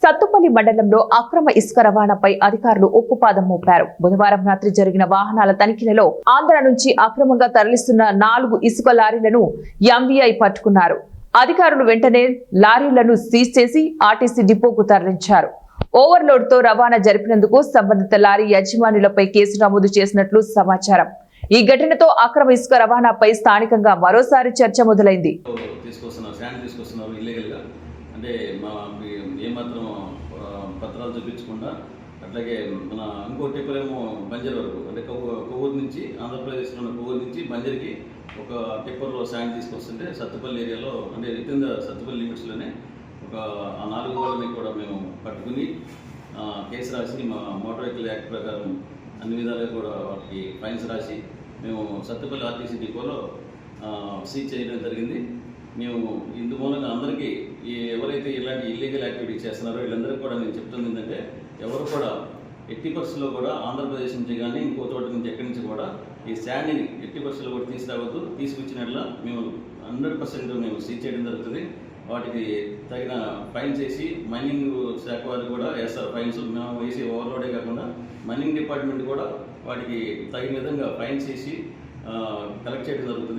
సత్తుపల్లి మండలంలో అక్రమ ఇసుక రవాణాపై అధికారులు ఉక్కుపాదం మోపారు. బుధవారం రాత్రి జరిగిన వాహనాల తనిఖీలలో ఆంధ్ర నుంచి అక్రమంగా తరలిస్తున్న 4 ఇసుక లారీలను ఎంవీఐ పట్టుకున్నారు. అధికారులు వెంటనే లారీలను సీజ్ చేసి ఆర్టీసీ డిపోకు తరలించారు. ఓవర్లోడ్ తో రవాణా జరిపినందుకు సంబంధిత లారీ యజమానులపై కేసు నమోదు చేసినట్లు సమాచారం. ఈ ఘటనతో అక్రమ ఇసుక రవాణాపై స్థానికంగా మరోసారి చర్చ మొదలైంది. అంటే ఏమాత్రం పత్రాలు చూపించకుండా అట్లాగే మన ఇంకో టిప్పరేమో బంజర్ వరకు అంటే కొవ్వూరు నుంచి ఆంధ్రప్రదేశ్లో ఉన్న కొవ్వూరు నుంచి బంజర్కి ఒక టిప్పర్లో శాండ్ తీసుకొస్తుంటే సత్తుపల్లి ఏరియాలో అంటే వితిన్ ద సత్తుపల్లి లిమిట్స్లోనే ఒక 4 వాళ్ళని కూడా మేము పట్టుకుని కేసు రాసి మా మోటార్ వెహికల్ యాక్ట్ ప్రకారం అన్ని విధాలుగా కూడా వాటికి ఫైన్స్ రాసి మేము సత్తుపల్లి ఆర్టీసీ డిపోలో సీజ్ చేయడం జరిగింది. మేము ఇందు మూలంగా అందరికీ ఎవరైతే ఇలాంటి ఇల్లీగల్ యాక్టివిటీస్ చేస్తున్నారో వీళ్ళందరికీ కూడా నేను చెప్తుంది ఏంటంటే ఎవరు కూడా ఎట్టి పరిస్థితుల్లో కూడా ఆంధ్రప్రదేశ్ నుంచి కానీ ఇంకో చోట నుంచి ఎక్కడి నుంచి కూడా ఈ శాండ్ని ఎట్టి పరిస్థితుల్లో కూడా తీసుకురావద్దు. తీసుకొచ్చినట్ల మేము 100% మేము సీజ్ చేయడం జరుగుతుంది. వాటికి తగిన ఫైన్స్ వేసి మైనింగ్ శాఖ వారు కూడా వేస్తారు ఫైన్స్. మేము వేసి ఓవర్లోడే కాకుండా మైనింగ్ డిపార్ట్మెంట్ కూడా వాటికి తగిన విధంగా ఫైన్స్ వేసి కలెక్ట్ చేయడం జరుగుతుంది.